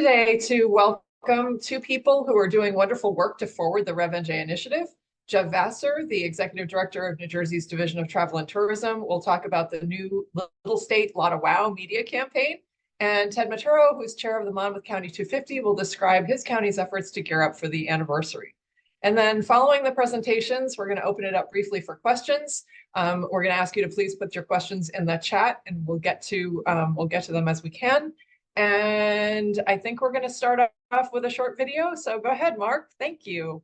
today to welcome two people who are doing wonderful work to forward the RevolutionNJ initiative. Jeff Vasser, the Executive Director of New Jersey's Division of Travel and Tourism, will talk about the new Little State Lotta Wow media campaign. And Ted Maturo, who's chair of the Monmouth County 250, will describe his county's efforts to gear up for the anniversary. And then following the presentations, we're going to open it up briefly for questions. We're going to ask you to please put your questions in the chat, and we'll get to them as we can. And I think we're going to start off with a short video. So go ahead, Mark. Thank you.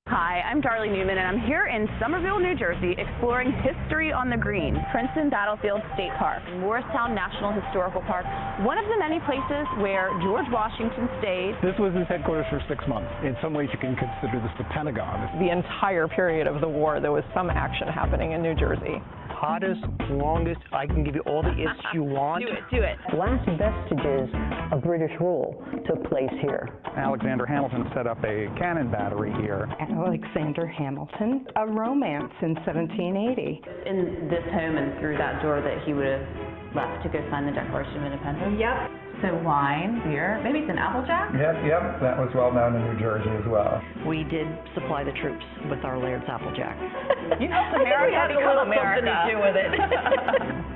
Hi, I'm Darley Newman, and I'm here in Somerville, New Jersey, exploring history on the green. Princeton Battlefield State Park, Morristown National Historical Park, one of the many places where George Washington stayed. This was his headquarters for 6 months. In some ways, you can consider this the Pentagon. The entire period of the war, there was some action happening in New Jersey. Hottest, longest, I can give you all the ifs you want. Do it. Last vestiges of British rule took place here. Alexander Hamilton set up a cannon battery here. Alexander Hamilton, a romance in 1780. In this home and through that door that he would have left to go sign the Declaration of Independence. Yep. So wine, beer, maybe it's an Applejack? Yep, that was well known in New Jersey as well. We did supply the troops with our Laird's Applejack. You know, America had a little something to do with it.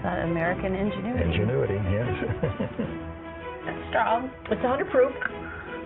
That American ingenuity. Ingenuity, yes. It's strong. It's 100 proof.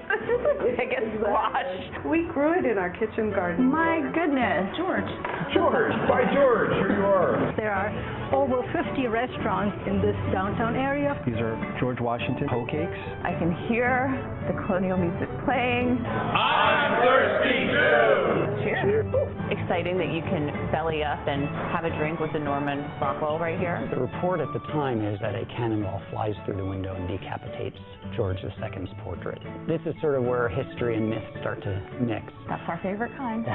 This is the biggest squash. We grew it in our kitchen garden. My goodness, George. George, by George, here you are. There are over 50 restaurants in this downtown area. These are George Washington hoe cakes. I can hear the colonial music playing. I'm thirsty too. Cheers. Exciting that you can belly up and have a drink with the Norman Rockwell right here. The report at the time is that a cannonball flies through the window and decapitates George II's portrait. This is sort of where history and myth start to mix. That's our favorite kind.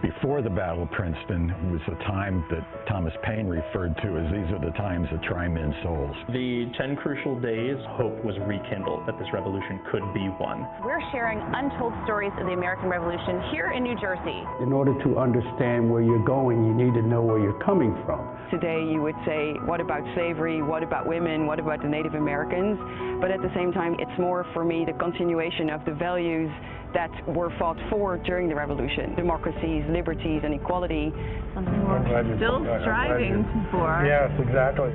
Before the Battle of Princeton was a time that Thomas Paine referred to as these are the times that try men's souls. The 10 crucial days, hope was rekindled that this revolution could be won. We're sharing untold stories of the American Revolution here in New Jersey. In order to understand where you're going, you need to know where you're coming from. Today you would say, what about slavery? What about women? What about the Native Americans? But at the same time, it's more for me the continuation of the values that were fought for during the revolution. Democracies, liberties, and equality. Something we're still striving for. Yes, exactly.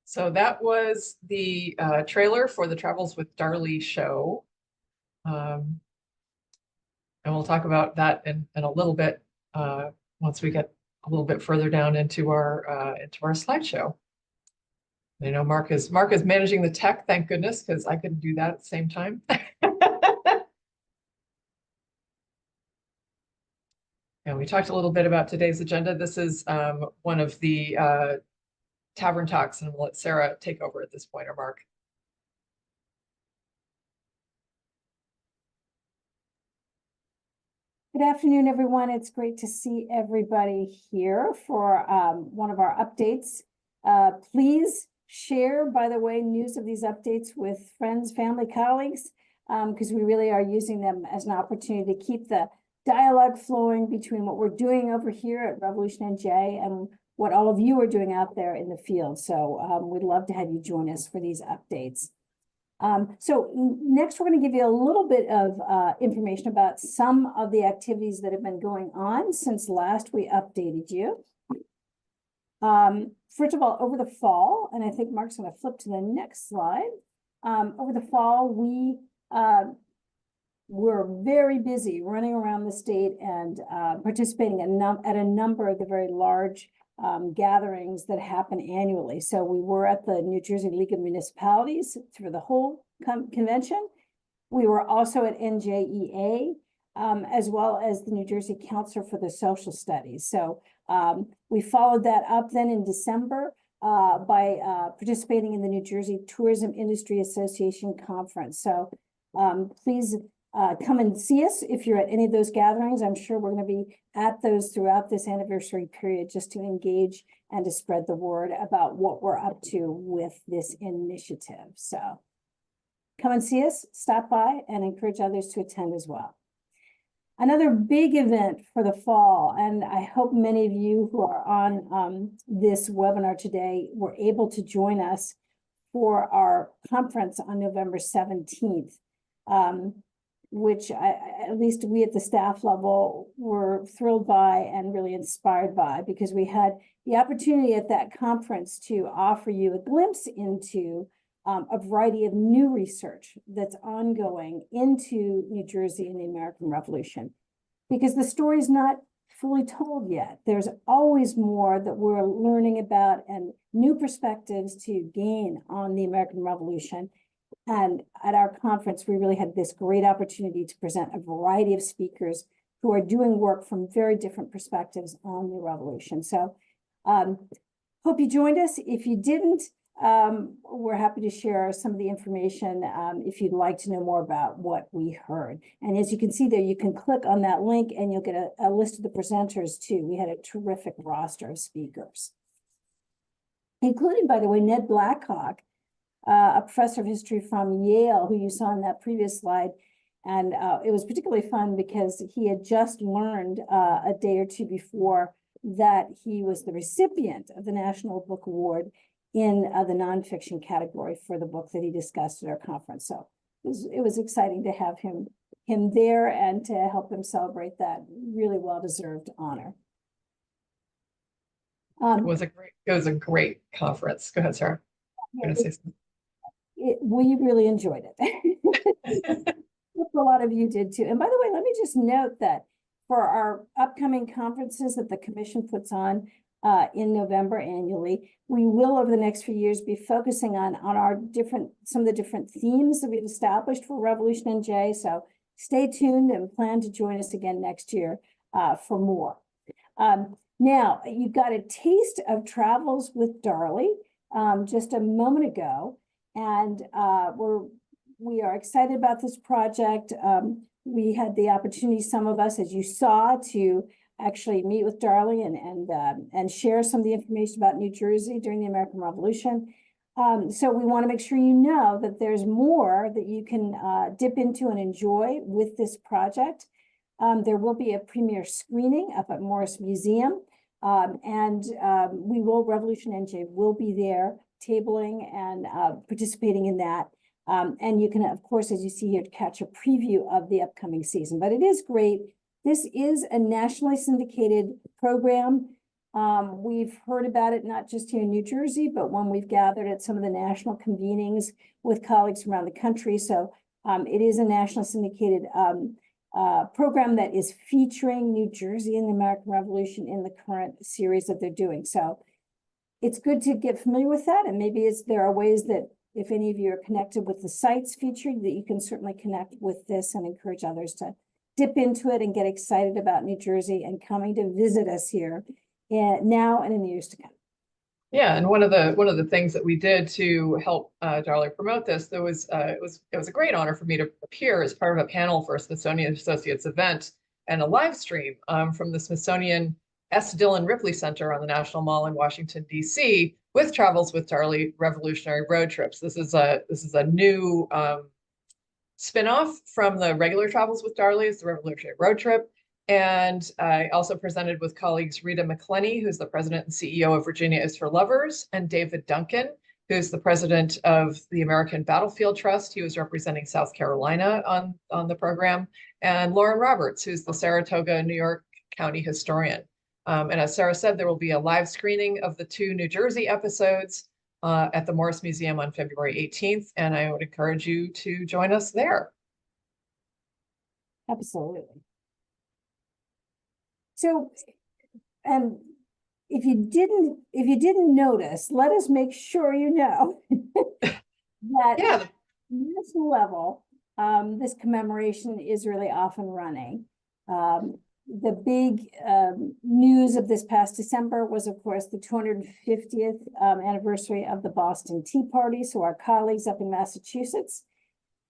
So that was the trailer for the Travels with Darley show. And we'll talk about that in a little bit once we get a little bit further down into our slideshow. I know Mark is managing the tech, thank goodness, because I couldn't do that at the same time. And we talked a little bit about today's agenda. This is one of the Tavern Talks, and we'll let Sarah take over at this point, or Mark. Good afternoon, everyone. It's great to see everybody here for one of our updates. Please share, by the way, news of these updates with friends, family, colleagues, because we really are using them as an opportunity to keep the dialogue flowing between what we're doing over here at RevolutionNJ and what all of you are doing out there in the field. So we'd love to have you join us for these updates. So next, we're going to give you a little bit of information about some of the activities that have been going on since last we updated you. First of all, over the fall, and I think Mark's going to flip to the next slide. Over the fall, we were very busy running around the state and participating at a number of the very large gatherings that happen annually. So we were at the New Jersey League of Municipalities through the whole convention. We were also at NJEA, as well as the New Jersey Council for the Social Studies. So we followed that up then in December by participating in the New Jersey Tourism Industry Association Conference. So please come and see us if you're at any of those gatherings. I'm sure we're going to be at those throughout this anniversary period just to engage and to spread the word about what we're up to with this initiative. So come and see us, stop by, and encourage others to attend as well. Another big event for the fall, and I hope many of you who are on this webinar today were able to join us for our conference on November 17th. Which at least we at the staff level were thrilled by and really inspired by, because we had the opportunity at that conference to offer you a glimpse into a variety of new research that's ongoing into New Jersey and the American Revolution, because the story is not fully told yet. There's always more that we're learning about and new perspectives to gain on the American Revolution. And at our conference, we really had this great opportunity to present a variety of speakers who are doing work from very different perspectives on the revolution. So hope you joined us. If you didn't, we're happy to share some of the information if you'd like to know more about what we heard. And as you can see there, you can click on that link and you'll get a list of the presenters too. We had a terrific roster of speakers, including, by the way, Ned Blackhawk, a professor of history from Yale, who you saw in that previous slide. And it was particularly fun because he had just learned a day or two before that he was the recipient of the National Book Award in the nonfiction category for the book that he discussed at our conference. So it was exciting to have him there and to help him celebrate that really well-deserved honor. It was a great conference. Go ahead, Sarah. I'm gonna say something. We really enjoyed it. A lot of you did too. And by the way, let me just note that for our upcoming conferences that the commission puts on in November annually, we will over the next few years be focusing on some of the different themes that we've established for RevolutionNJ. So stay tuned and plan to join us again next year for more. Now, you got a taste of Travels with Darley just a moment ago. And we are excited about this project. We had the opportunity, some of us, as you saw, to actually meet with Darley and share some of the information about New Jersey during the American Revolution. So we want to make sure you know that there's more that you can dip into and enjoy with this project. There will be a premiere screening up at Morris Museum, and RevolutionNJ will be there tabling and participating in that. And you can, of course, as you see here, catch a preview of the upcoming season. But it is great. This is a nationally syndicated program. We've heard about it not just here in New Jersey, but when we've gathered at some of the national convenings with colleagues around the country. So it is a nationally syndicated program that is featuring New Jersey and the American Revolution in the current series that they're doing. So it's good to get familiar with that. And maybe there are ways that if any of you are connected with the sites featured, that you can certainly connect with this and encourage others to dip into it and get excited about New Jersey and coming to visit us here now and in the years to come. Yeah, and one of the things that we did to help Darley promote this, it was a great honor for me to appear as part of a panel for a Smithsonian Associates event and a live stream from the Smithsonian S. Dillon Ripley Center on the National Mall in Washington, D.C. with Travels with Darley Revolutionary Road Trips. This is a new spinoff from the regular Travels with Darley. It's the Revolutionary Road Trip. And I also presented with colleagues Rita McClenny, who's the president and CEO of Virginia is for Lovers, and David Duncan, who's the president of the American Battlefield Trust. He was representing South Carolina on the program, and Lauren Roberts, who's the Saratoga, New York County historian. And as Sarah said, there will be a live screening of the 2 New Jersey episodes at the Morris Museum on February 18th, and I would encourage you to join us there. Absolutely. So, and if you didn't notice, let us make sure you know that at the national level, this commemoration is really off and running. The big news of this past December was, of course, the 250th anniversary of the Boston Tea Party. So our colleagues up in Massachusetts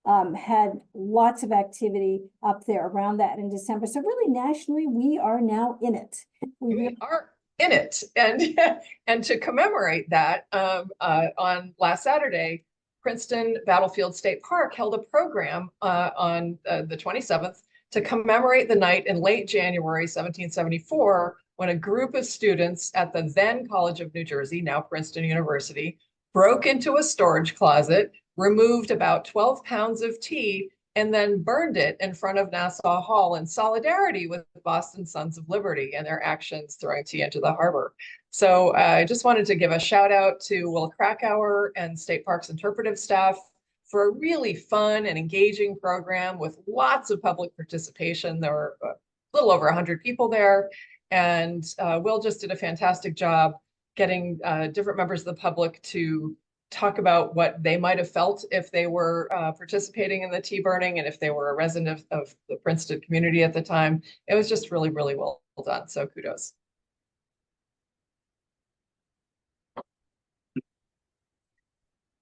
had lots of activity up there around that in December. So really nationally, we are now in it. We are in it. And, and to commemorate that, on last Saturday, Princeton Battlefield State Park held a program on the 27th to commemorate the night in late January 1774 when a group of students at the then College of New Jersey, now Princeton University, broke into a storage closet, removed about 12 pounds of tea, and then burned it in front of Nassau Hall in solidarity with the Boston Sons of Liberty and their actions throwing tea into the harbor. So I just wanted to give a shout out to Will Krakauer and State Parks interpretive staff for a really fun and engaging program with lots of public participation. There were a little over 100 people there, and Will just did a fantastic job getting different members of the public to talk about what they might have felt if they were participating in the tea burning and if they were a resident of the Princeton community at the time. It was just really, really well done. So kudos.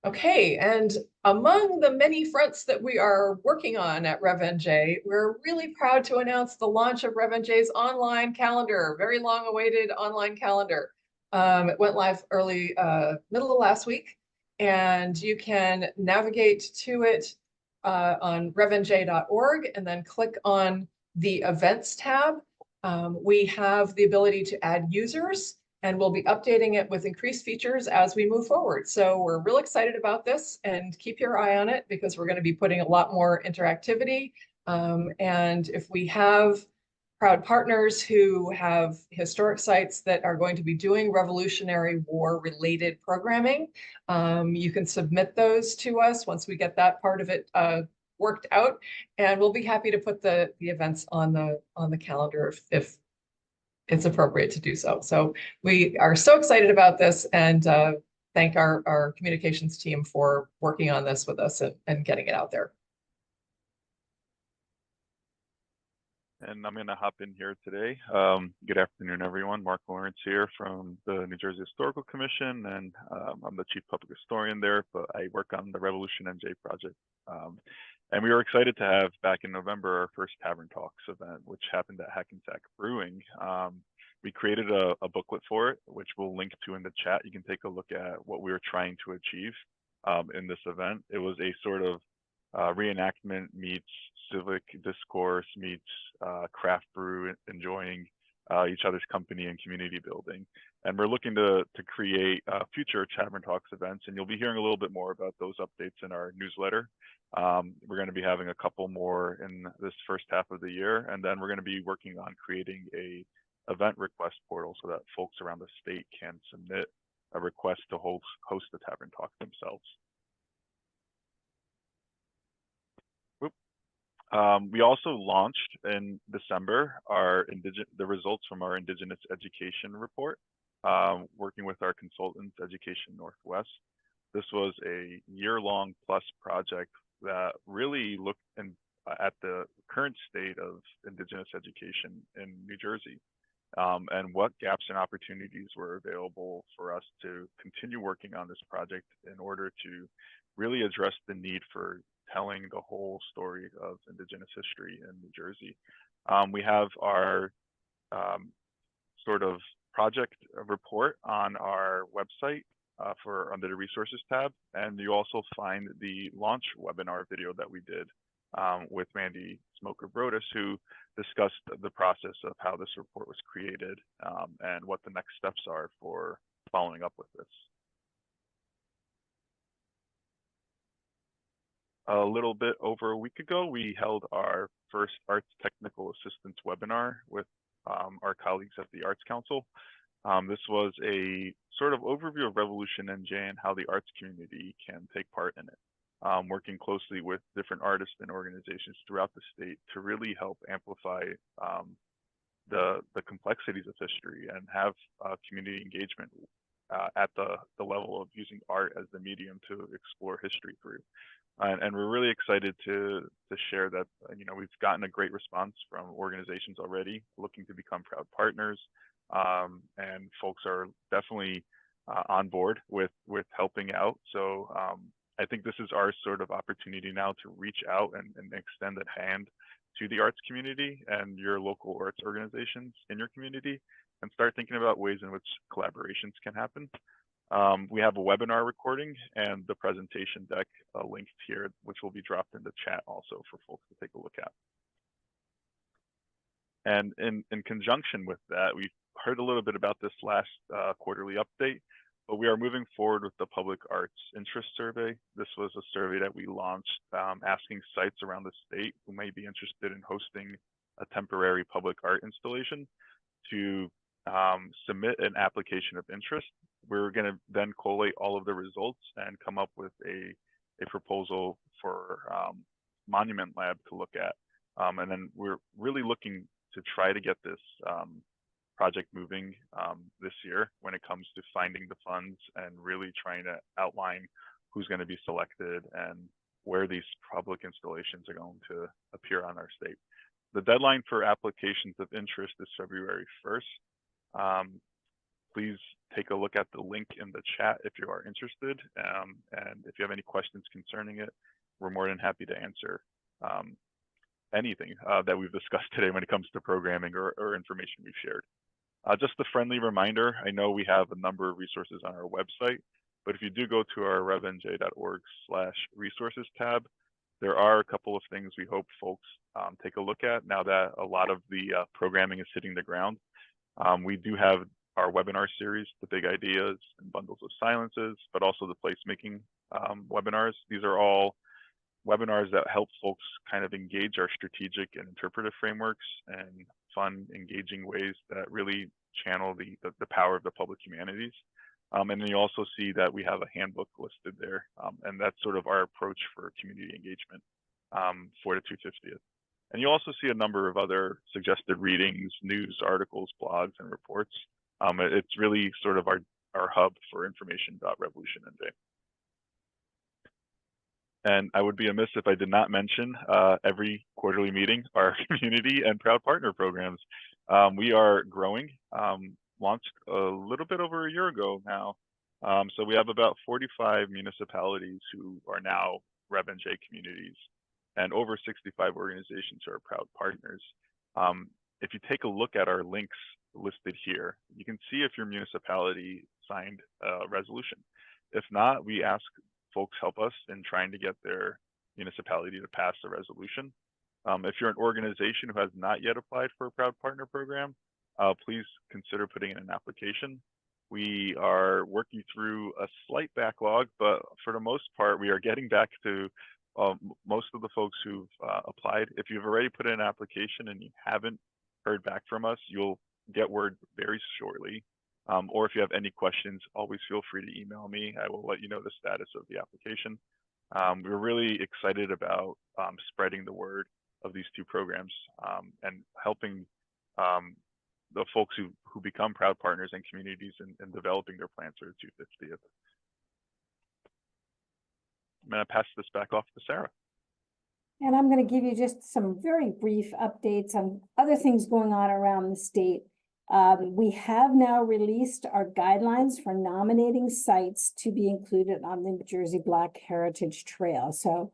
Okay, and among the many fronts that we are working on at RevNJ, we're really proud to announce the launch of RevNJ's online calendar, very long-awaited online calendar. It went live early, middle of last week, and you can navigate to it on revnj.org and then click on the events tab. We have the ability to add users, and we'll be updating it with increased features as we move forward. So we're real excited about this, and keep your eye on it because we're going to be putting a lot more interactivity. And if we have proud partners who have historic sites that are going to be doing Revolutionary War related programming, you can submit those to us once we get that part of it worked out, and we'll be happy to put the events on the calendar if it's appropriate to do so. So we are so excited about this, and thank our communications team for working on this with us and getting it out there. And I'm going to hop in here today. Good afternoon, everyone. Mark Lawrence here from the New Jersey Historical Commission, and I'm the Chief Public Historian there, but I work on the RevolutionNJ project. And we were excited to have back in November our first Tavern Talks event, which happened at Hackensack Brewing. We created a booklet for it, which we'll link to in the chat. You can take a look at what we were trying to achieve in this event. It was a sort of reenactment meets civic discourse meets craft brew, enjoying each other's company and community building. And we're looking to create future Tavern Talks events, and you'll be hearing a little bit more about those updates in our newsletter. We're going to be having a couple more in this first half of the year, and then we're going to be working on creating a event request portal so that folks around the state can submit a request to host the Tavern Talk themselves. We also launched in December the results from our Indigenous education report, working with our consultants, Education Northwest. This was a year-long plus project that really looked at the current state of Indigenous education in New Jersey, and what gaps and opportunities were available for us to continue working on this project in order to really address the need for telling the whole story of Indigenous history in New Jersey. We have our sort of project report on our website under the resources tab, and you also find the launch webinar video that we did with Mandy Smoker-Brodus, who discussed the process of how this report was created and what the next steps are for following up with this. A little bit over a week ago, we held our first Arts Technical Assistance webinar with our colleagues at the Arts Council. This was a sort of overview of RevolutionNJ and how the arts community can take part in it, working closely with different artists and organizations throughout the state to really help amplify the complexities of history and have community engagement at the level of using art as the medium to explore history through. And we're really excited to share that we've gotten a great response from organizations already looking to become proud partners, and folks are definitely on board with helping out. So I think this is our sort of opportunity now to reach out and extend a hand to the arts community and your local arts organizations in your community and start thinking about ways in which collaborations can happen. We have a webinar recording and the presentation deck linked here, which will be dropped in the chat also for folks to take a look at. And in conjunction with that, we've heard a little bit about this last quarterly update, but we are moving forward with the Public Arts Interest Survey. This was a survey that we launched asking sites around the state who may be interested in hosting a temporary public art installation to submit an application of interest. We're going to then collate all of the results and come up with a proposal for Monument Lab to look at. And then we're really looking to try to get this project moving this year when it comes to finding the funds and really trying to outline who's going to be selected and where these public installations are going to appear on our state. The deadline for applications of interest is February 1st. Please take a look at the link in the chat if you are interested. And if you have any questions concerning it, we're more than happy to answer anything that we've discussed today when it comes to programming or information we've shared. Just a friendly reminder, I know we have a number of resources on our website, but if you do go to our revnj.org/resources tab, there are a couple of things we hope folks take a look at now that a lot of the programming is hitting the ground. We do have our webinar series, The Big Ideas and Bundles of Silences, but also the placemaking webinars. These are all webinars that help folks kind of engage our strategic and interpretive frameworks and fun, engaging ways that really channel the power of the public humanities. And then you also see that we have a handbook listed there, and that's sort of our approach for community engagement for the 250th. And you also see a number of other suggested readings, news, articles, blogs, and reports. It's really sort of our hub for information about RevolutionNJ. And I would be amiss if I did not mention every quarterly meeting, our community and proud partner programs. We are growing, launched a little bit over a year ago now. So we have about 45 municipalities who are now RevNJ communities and over 65 organizations who are proud partners. If you take a look at our links listed here, you can see if your municipality signed a resolution. If not, we ask folks help us in trying to get their municipality to pass a resolution. If you're an organization who has not yet applied for a Proud Partner program, please consider putting in an application. We are working through a slight backlog, but for the most part, we are getting back to most of the folks who've applied. If you've already put in an application and you haven't heard back from us, you'll get word very shortly. Or if you have any questions, always feel free to email me. I will let you know the status of the application. We're really excited about spreading the word of these two programs and helping the folks who become proud partners and communities in developing their plans for the 250th. I'm going to pass this back off to Sarah. And I'm going to give you just some very brief updates on other things going on around the state. We have now released our guidelines for nominating sites to be included on the New Jersey Black Heritage Trail. So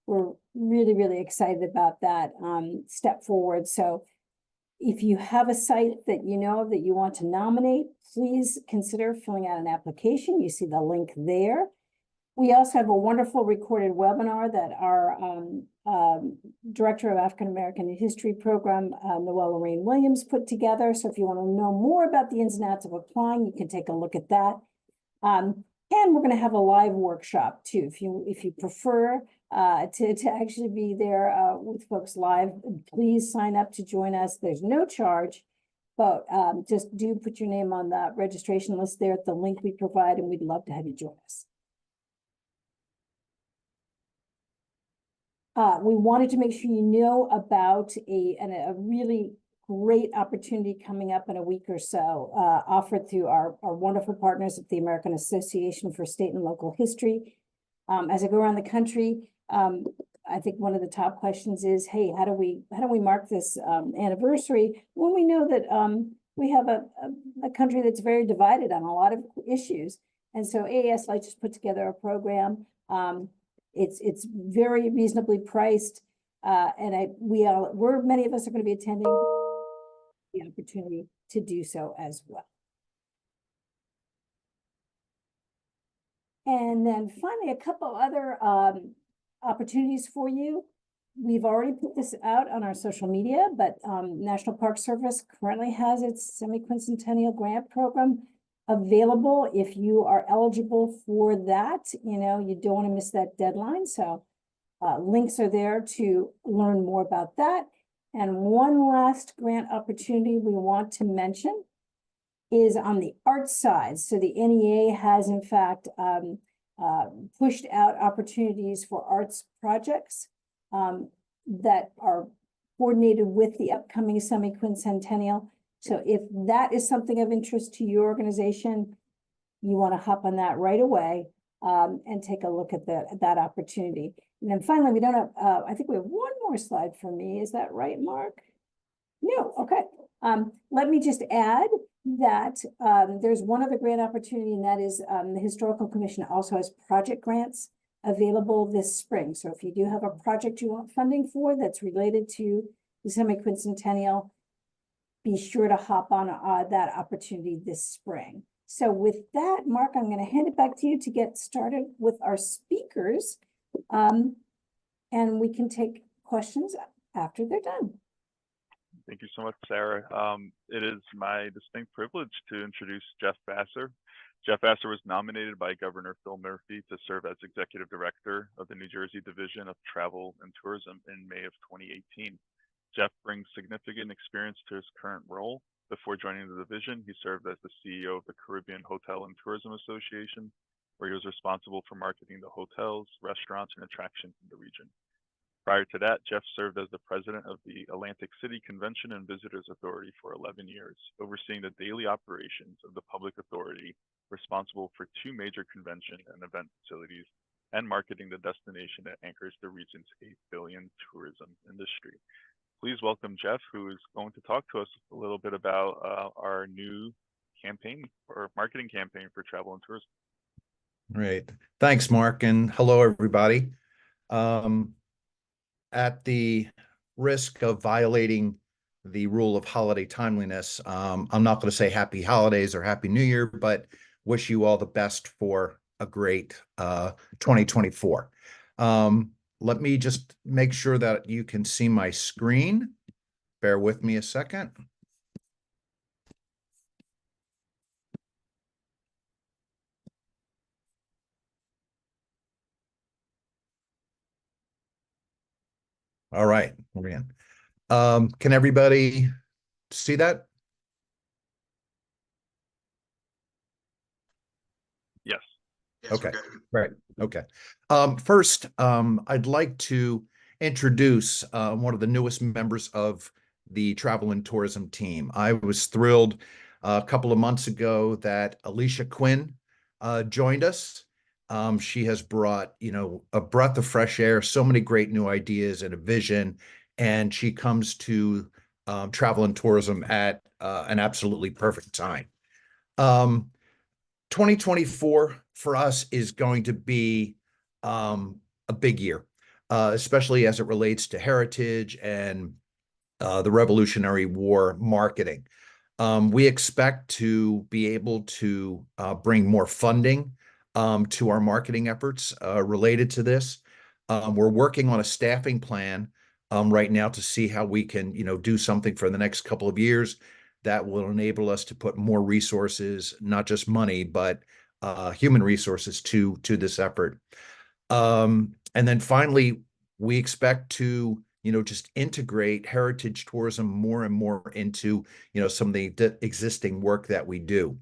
we're really, really excited about that step forward. So if you have a site that you know that you want to nominate, please consider filling out an application. You see the link there. We also have a wonderful recorded webinar that our Director of African American History Program, Noelle Lorraine Williams, put together. So if you want to know more about the ins and outs of applying, you can take a look at that. And we're going to have a live workshop too. If you prefer to actually be there with folks live, please sign up to join us. There's no charge, but just do put your name on the registration list there at the link we provide, and we'd love to have you join us. We wanted to make sure you know about a really great opportunity coming up in a week or so, offered through our wonderful partners at the American Association for State and Local History. As I go around the country, I think one of the top questions is, hey, how do we mark this anniversary when we know that we have a country that's very divided on a lot of issues? And so AAS just put together a program It's very reasonably priced, and many of us are going to be attending. The opportunity to do so as well. And then finally, a couple other opportunities for you. We've already put this out on our social media, but National Park Service currently has its semi-quincentennial grant program available. If you are eligible for that, you don't want to miss that deadline. So links are there to learn more about that. And one last grant opportunity we want to mention is on the arts side. So the NEA has in fact pushed out opportunities for arts projects that are coordinated with the upcoming semi-quincentennial. So if that is something of interest to your organization, you want to hop on that right away and take a look at that opportunity. And then finally, we don't have, I think we have one more slide for me. Is that right, Mark? No, okay. Let me just add that there's one other grant opportunity, and that is the Historical Commission also has project grants available this spring. So if you do have a project you want funding for that's related to the semi-quincentennial, be sure to hop on that opportunity this spring. So with that, Mark, I'm going to hand it back to you to get started with our speakers. And we can take questions after they're done. Thank you so much, Sarah. It is my distinct privilege to introduce Jeff Vasser. Jeff Vasser was nominated by Governor Phil Murphy to serve as Executive Director of the New Jersey Division of Travel and Tourism in May of 2018. Jeff brings significant experience to his current role. Before joining the division, he served as the CEO of the Caribbean Hotel and Tourism Association, where he was responsible for marketing the hotels, restaurants, and attractions in the region. Prior to that, Jeff served as the president of the Atlantic City Convention and Visitors Authority for 11 years, overseeing the daily operations of the public authority responsible for 2 major convention and event facilities and marketing the destination that anchors the region's $8 billion tourism industry. Please welcome Jeff, who is going to talk to us a little bit about our new campaign or marketing campaign for travel and tourism. Great. Thanks, Mark, and hello, everybody. At the risk of violating the rule of holiday timeliness, I'm not going to say happy holidays or happy new year, but wish you all the best for a great 2024. Let me just make sure that you can see my screen. Bear with me a second. All right, we're in. Can everybody see that? Yes. Okay, right. Okay. First, I'd like to introduce one of the newest members of the travel and tourism team. I was thrilled a couple of months ago that Alicia Quinn joined us. She has brought, a breath of fresh air, so many great new ideas and a vision, and she comes to travel and tourism at an absolutely perfect time. 2024 for us is going to be a big year, especially as it relates to heritage and the Revolutionary War marketing. We expect to be able to bring more funding to our marketing efforts related to this. We're working on a staffing plan right now to see how we can, do something for the next couple of years that will enable us to put more resources, not just money, but human resources to this effort. And then finally, we expect to, just integrate heritage tourism more and more into, some of the existing work that we do.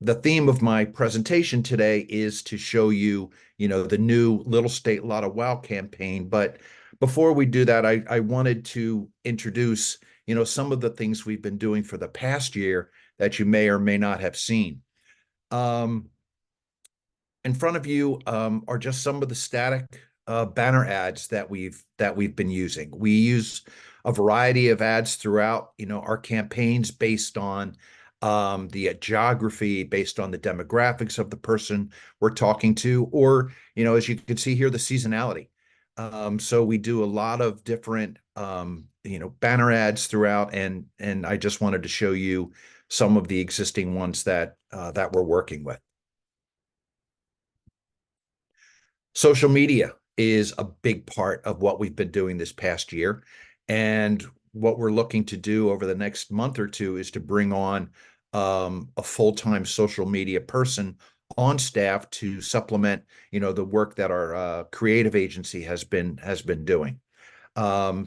The theme of my presentation today is to show you, the new Little State Lotta Wow campaign. But before we do that, I wanted to introduce, some of the things we've been doing for the past year that you may or may not have seen. In front of you are just some of the static banner ads that we've been using. We use a variety of ads throughout, our campaigns based on the geography based on the demographics of the person we're talking to, or, as you can see here, the seasonality. So we do a lot of different, banner ads throughout, and I just wanted to show you some of the existing ones that we're working with. Social media is a big part of what we've been doing this past year. And what we're looking to do over the next month or two is to bring on a full-time social media person on staff to supplement, the work that our creative agency has been doing.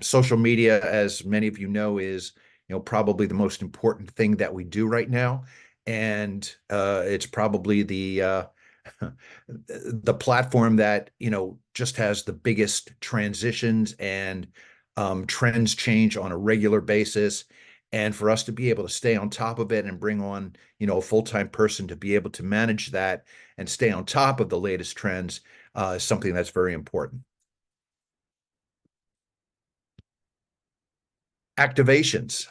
Social media, as many of you know, is probably the most important thing that we do right now, and it's probably the the platform that just has the biggest transitions and trends change on a regular basis. And for us to be able to stay on top of it and bring on a full-time person to be able to manage that and stay on top of the latest trends is something that's very important. Activations.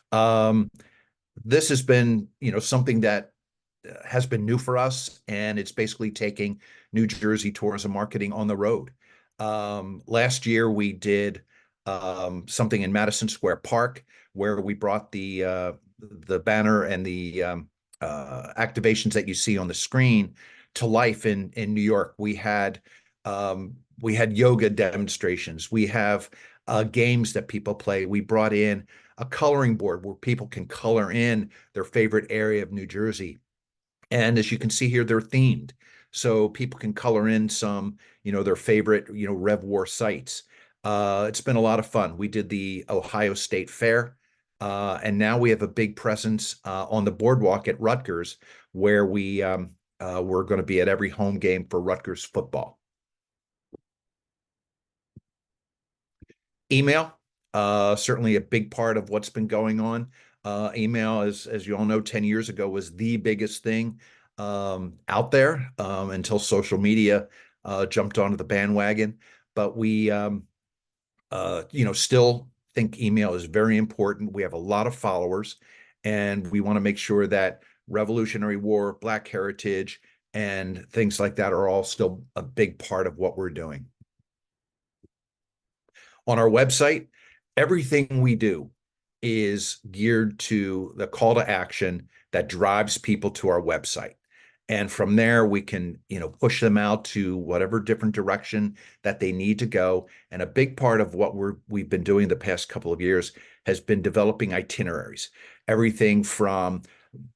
This has been, something that has been new for us, and it's basically taking New Jersey tourism marketing on the road. Last year we did something in Madison Square Park where we brought the banner and the activations that you see on the screen to life in New York. We had yoga demonstrations. We have games that people play. We brought in a coloring board where people can color in their favorite area of New Jersey. And as you can see here, they're themed. So people can color in some, their favorite, Rev War sites. It's been a lot of fun. We did the Ohio State Fair, and now we have a big presence on the boardwalk at Rutgers, where we're going to be at every home game for Rutgers football. Email, certainly a big part of what's been going on. Email, as you all know, 10 years ago was the biggest thing out there until social media jumped onto the bandwagon. But we, still think email is very important. We have a lot of followers, and we want to make sure that Revolutionary War, Black heritage, and things like that are all still a big part of what we're doing. On our website, everything we do is geared to the call to action that drives people to our website. And from there, we can, push them out to whatever different direction that they need to go. And a big part of what we've been doing the past couple of years has been developing itineraries, everything from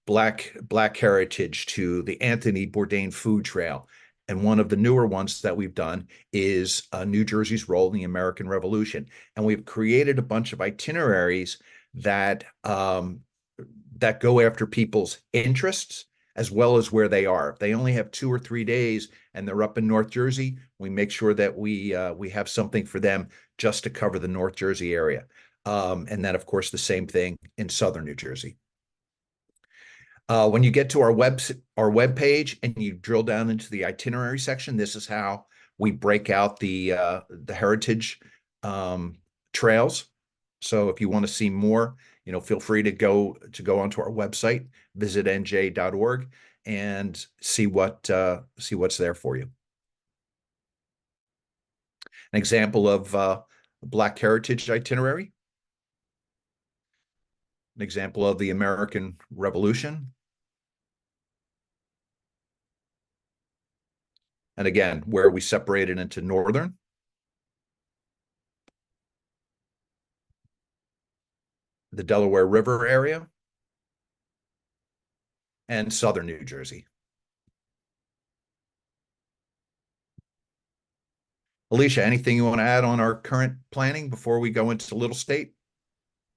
Black heritage to the Anthony Bourdain Food Trail. And one of the newer ones that we've done is New Jersey's role in the American Revolution. And we've created a bunch of itineraries that go after people's interests as well as where they are. If they only have 2 or 3 days and they're up in North Jersey, we make sure that we have something for them just to cover the North Jersey area. And then, of course, the same thing in Southern New Jersey. When you get to our web page and you drill down into the itinerary section, this is how we break out the heritage trails. So if you want to see more, feel free to go onto our website, visit nj.org, and see what's there for you. An example of Black heritage itinerary. An example of the American Revolution. And again, where we separated into northern, the Delaware River area, and southern New Jersey. Alicia, anything you want to add on our current planning before we go into Little State?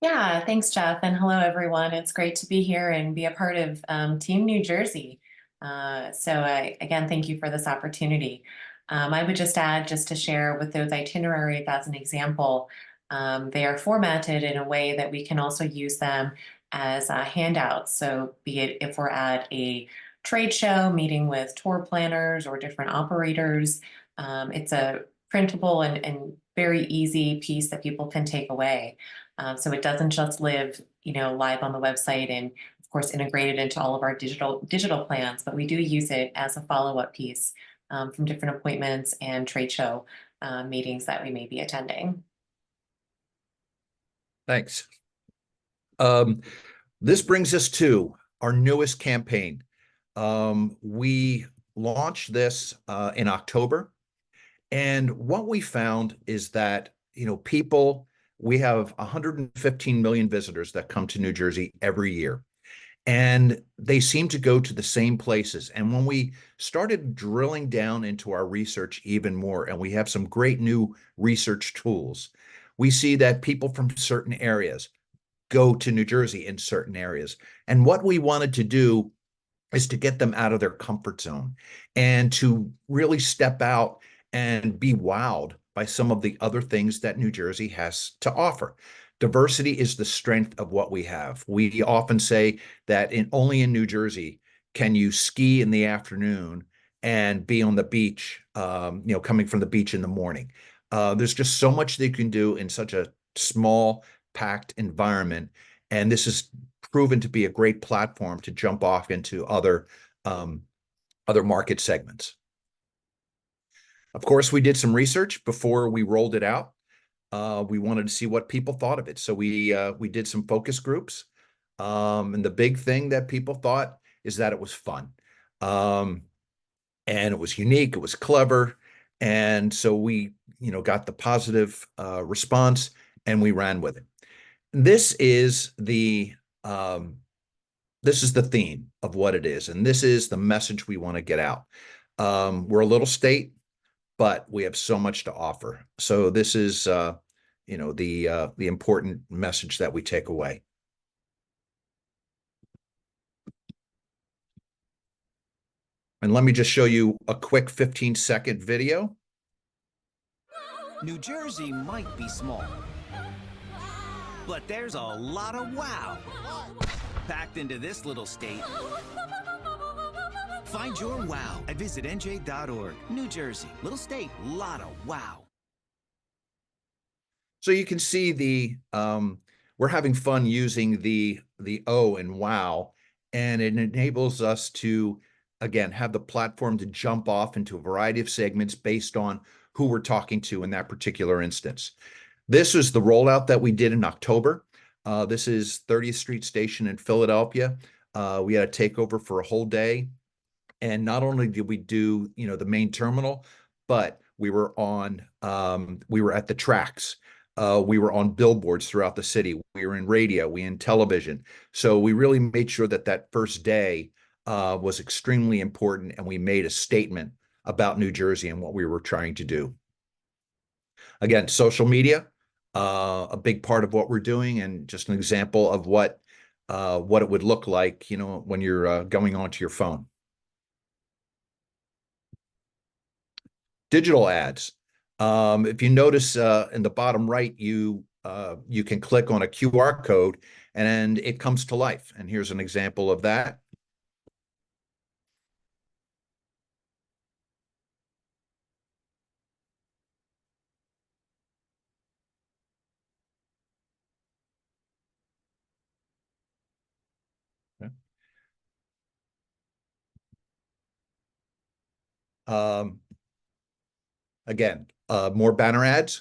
Yeah, thanks, Jeff, and hello, everyone. It's great to be here and be a part of Team New Jersey. Again, thank you for this opportunity. I would just add, just to share with those itineraries as an example, they are formatted in a way that we can also use them as handouts. So be it if we're at a trade show, meeting with tour planners or different operators, it's a printable and very easy piece that people can take away. So it doesn't just live, live on the website. And of course, integrated into all of our digital plans, but we do use it as a follow-up piece from different appointments and trade show meetings that we may be attending. Thanks. This brings us to our newest campaign. We launched this in October, and what we found is that, we have 115 million visitors that come to New Jersey every year, and they seem to go to the same places. And when we started drilling down into our research even more, and we have some great new research tools, we see that people from certain areas go to New Jersey in certain areas. And what we wanted to do is to get them out of their comfort zone and to really step out and be wowed by some of the other things that New Jersey has to offer. Diversity is the strength of what we have. We often say that only in New Jersey can you ski in the afternoon and be on the beach, coming from the beach in the morning. There's just so much that you can do in such a small, packed environment, and this has proven to be a great platform to jump off into other market segments. Of course, we did some research before we rolled it out. We wanted to see what people thought of it, so we did some focus groups, and the big thing that people thought is that it was fun, and it was unique, it was clever, and so we got the positive response, and we ran with it. This is the theme of what it is, and this is the message we want to get out. We're a little state, but we have so much to offer. So this is, the important message that we take away. And let me just show you a quick 15-second video. New Jersey might be small, but there's a lot of wow packed into this little state. Find your wow at visitnj.org. New Jersey, little state, lot of wow. So you can see we're having fun using the O in wow, and it enables us to, again, have the platform to jump off into a variety of segments based on who we're talking to in that particular instance. This is the rollout that we did in October. This is 30th Street Station in Philadelphia. We had a takeover for a whole day. And not only did we do, the main terminal, but we were at the tracks. We were on billboards throughout the city. We were in radio, we in television. So we really made sure that first day was extremely important, and we made a statement about New Jersey and what we were trying to do. Again, social media, a big part of what we're doing, and just an example of what it would look like, when you're going onto your phone. Digital ads. If you notice in the bottom right, you can click on a QR code and it comes to life. And here's an example of that. Again, more banner ads.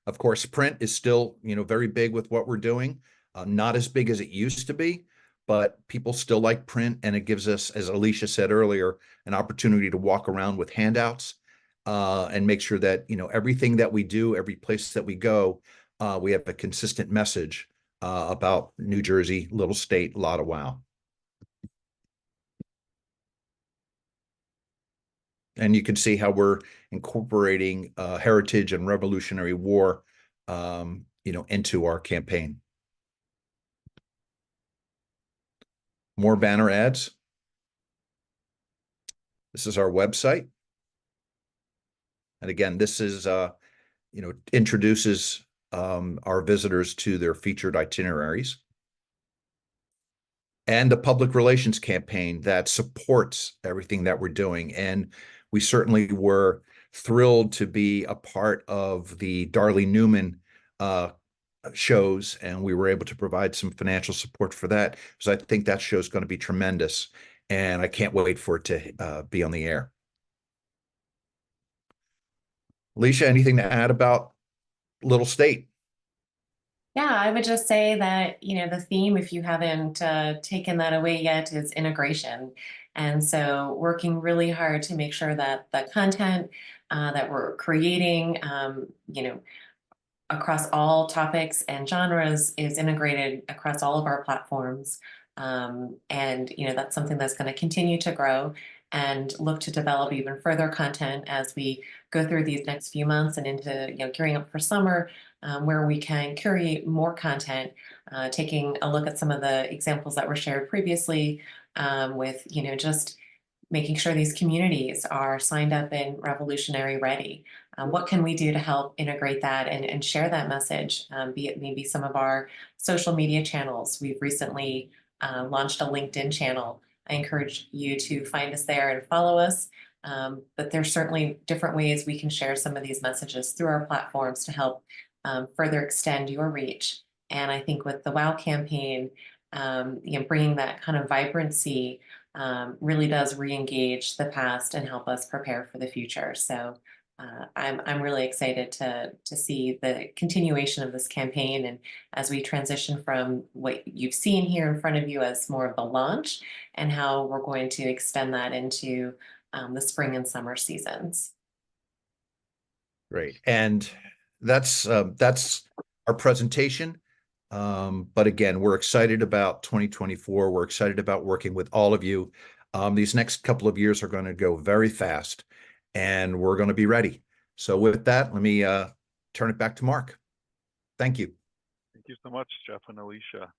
Of course, print is still, very big with what we're doing. Not as big as it used to be, but people still like print, and it gives us, as Alicia said earlier, an opportunity to walk around with handouts and make sure that, everything that we do, every place that we go, we have a consistent message about New Jersey, little state, Lotta Wow. And you can see how we're incorporating heritage and Revolutionary War, into our campaign. More banner ads. This is our website. And again, this is, introduces our visitors to their featured itineraries. and a public relations campaign that supports everything that we're doing. And we certainly were thrilled to be a part of the Darley Newman shows, and we were able to provide some financial support for that, because I think that show is going to be tremendous, and I can't wait for it to be on the air. Alicia, anything to add about Little State? Yeah, I would just say that, you know, the theme, if you haven't taken that away yet, is integration. And so working really hard to make sure that the content that we're creating, you know, across all topics and genres is integrated across all of our platforms. And, you know, that's something that's going to continue to grow and look to develop even further content as we go through these next few months and into, you know, gearing up for summer, where we can curate more content, taking a look at some of the examples that were shared previously, with, you know, just making sure these communities are signed up and revolutionary ready. What can we do to help integrate that and share that message, be it maybe some of our social media channels. We've recently launched a LinkedIn channel. I encourage you to find us there and follow us. But there's certainly different ways we can share some of these messages through our platforms to help further extend your reach. And I think with the WOW campaign, you know, bringing that kind of vibrancy really does re-engage the past and help us prepare for the future. So I'm really excited to see the continuation of this campaign, and as we transition from what you've seen here in front of you as more of the launch, and how we're going to extend that into the spring and summer seasons. Great, and that's our presentation. But again, we're excited about 2024. We're excited about working with all of you. These next couple of years are going to go very fast, and we're going to be ready. So with that, let me turn it back to Mark. Thank you. Thank you so much, Jeff and Alicia.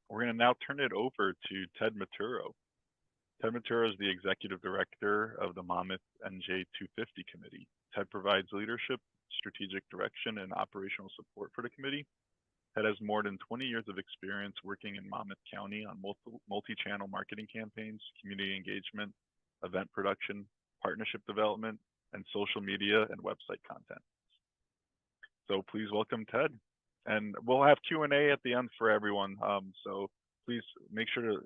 We're going to now turn it over to Ted Maturo. Ted Maturo is the Executive Director of the Monmouth NJ 250 Committee. Ted provides leadership, strategic direction, and operational support for the committee. Ted has more than 20 years of experience working in Monmouth County on multi-channel marketing campaigns, community engagement, event production, partnership development, and social media and website content. So please welcome Ted. And we'll have Q&A at the end for everyone. So please make sure to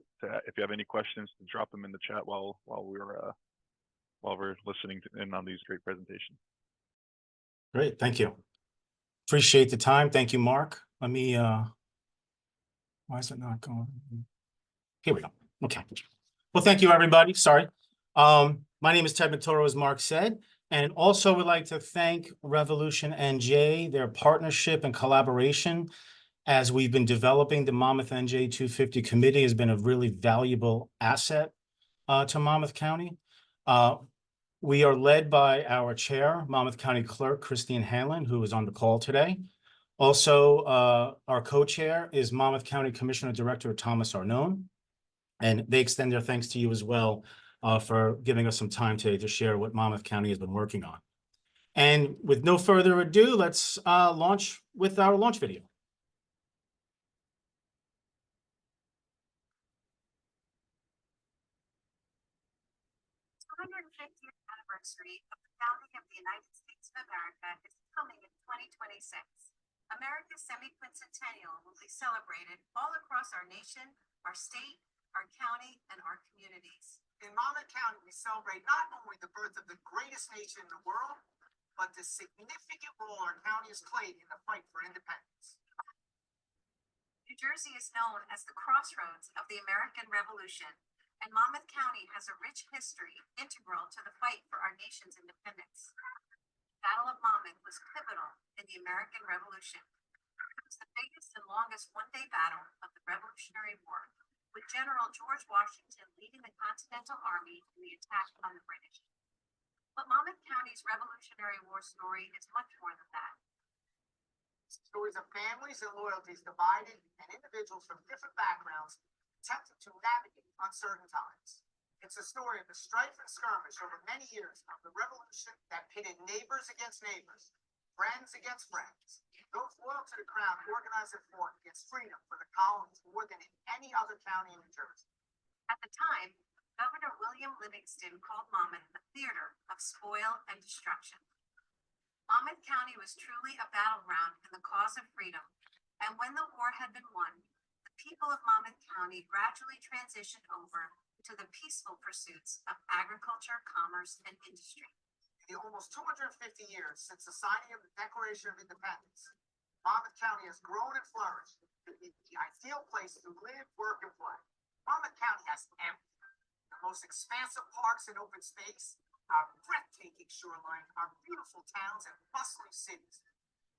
if you have any questions, to drop them in the chat while we're listening in on these great presentations. Great, thank you. Appreciate the time. Thank you, Mark. Let me, why is it not going? Here we go. Okay. Well, thank you, everybody. Sorry. My name is Ted Maturo, as Mark said, and also would like to thank RevolutionNJ, their partnership and collaboration as we've been developing the Monmouth NJ 250 committee has been a really valuable asset to Monmouth County. We are led by our chair, Monmouth County Clerk Christine Hanlon, who is on the call today. Also, our co-chair is Monmouth County Commissioner Director Thomas Arnone, and they extend their thanks to you as well for giving us some time today to share what Monmouth County has been working on. And with no further ado, let's launch with our launch video. Anniversary of the founding of the United States of America is coming in 2026. America's semi-quincentennial will be celebrated all across our nation, our state, our county, and our communities. In Monmouth County, we celebrate not only the birth of the greatest nation in the world, but the significant role our county has played in the fight for independence. New Jersey is known as the crossroads of the American Revolution, and Monmouth County has a rich history integral to the fight for our nation's independence. The Battle of Monmouth was pivotal in the American Revolution. It was the biggest and longest one-day battle of the Revolutionary War, with General George Washington leading the Continental Army in the attack on the British. But Monmouth County's Revolutionary War story is much more than that. Stories of families and loyalties divided, and individuals from different backgrounds attempted to navigate uncertain times. It's a story of the strife and skirmish over many years of the revolution that pitted neighbors against neighbors, friends against friends, Those loyal to the crown organized and fought against freedom for the colonies more than in any other county in New Jersey. At the time, Governor William Livingston called Monmouth a theater of spoil and destruction. Monmouth County was truly a battleground in the cause of freedom, and when the war had been won, the people of Monmouth County gradually transitioned over to the peaceful pursuits of agriculture, commerce, and industry. In the almost 250 years since the signing of the Declaration of Independence, Monmouth County has grown and flourished to be the ideal place to live, work, and play. Monmouth County has everything: the most expansive parks and open space, our breathtaking shoreline, our beautiful towns and bustling cities,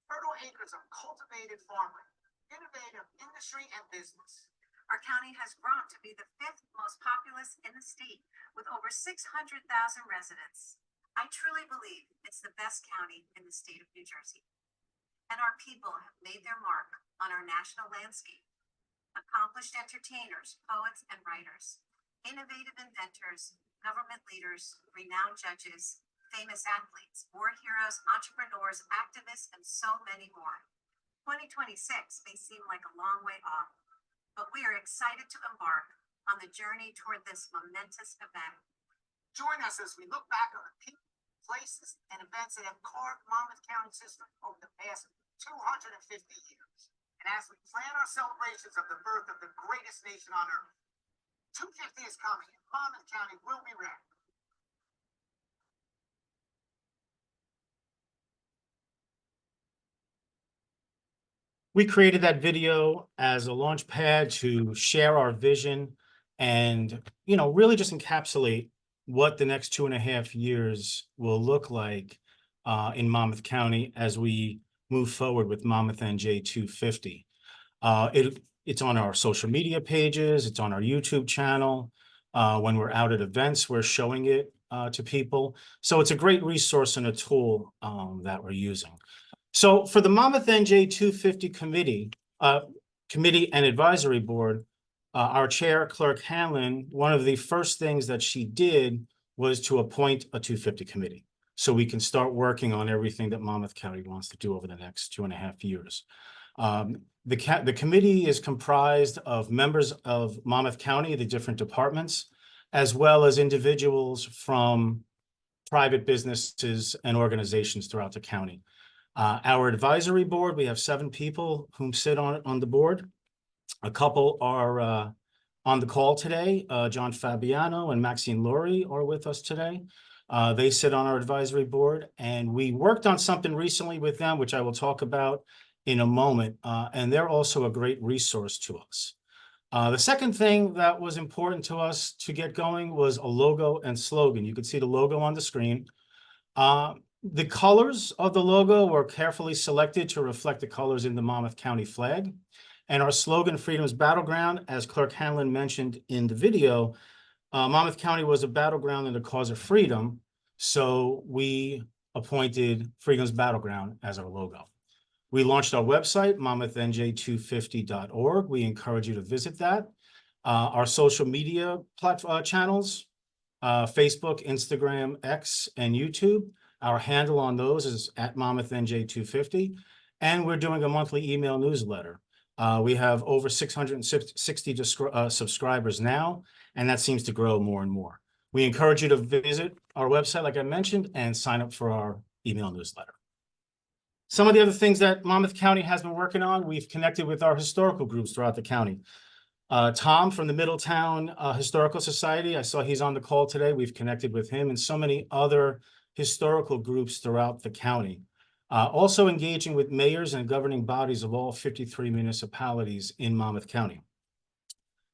fertile acres of cultivated farmland, innovative industry and business. Our county has grown to be the 5th most populous in the state, with over 600,000 residents. I truly believe it's the best county in the state of New Jersey. And our people have made their mark on our national landscape. Accomplished entertainers, poets, and writers, innovative inventors, government leaders, renowned judges, famous athletes, war heroes, entrepreneurs, activists, and so many more. 2026 may seem like a long way off, but we are excited to embark on the journey toward this momentous event. Join us as we look back on the people, places, and events that have carved Monmouth County's history over the past 250 years. And as we plan our celebrations of the birth of the greatest nation on earth, 250 is coming, and Monmouth County will be ready. We created that video as a launch pad to share our vision and, really just encapsulate what the next 2.5 years will look like in Monmouth County as we move forward with Monmouth NJ 250. It's on our social media pages, it's on our YouTube channel. When we're out at events, we're showing it to people. So it's a great resource and a tool that we're using. So for the Monmouth NJ 250 committee and advisory board, our chair, Clerk Hanlon, one of the first things that she did was to appoint a 250 committee, so we can start working on everything that Monmouth County wants to do over the next 2.5 years. The committee is comprised of members of Monmouth County, the different departments, as well as individuals from private businesses and organizations throughout the county. Our advisory board, we have 7 people who sit on the board. A couple are on the call today. John Fabiano and Maxine Laurie are with us today. They sit on our advisory board, and we worked on something recently with them, which I will talk about in a moment, and they're also a great resource to us. The second thing that was important to us to get going was a logo and slogan. You can see the logo on the screen. The colors of the logo were carefully selected to reflect the colors in the Monmouth County flag. And our slogan, Freedom's Battleground, as Clerk Hanlon mentioned in the video, Monmouth County was a battleground in the cause of freedom. So we appointed Freedom's Battleground as our logo. We launched our website, monmouthnj250.org. We encourage you to visit that. Our social media channels, Facebook, Instagram, X, and YouTube. Our handle on those is @MonmouthNJ250. And we're doing a monthly email newsletter. We have over 660 subscribers now, and that seems to grow more and more. We encourage you to visit our website, like I mentioned, and sign up for our email newsletter. Some of the other things that Monmouth County has been working on, we've connected with our historical groups throughout the county. Tom from the Middletown Historical Society, I saw he's on the call today. We've connected with him and so many other historical groups throughout the county. Also engaging with mayors and governing bodies of all 53 municipalities in Monmouth County.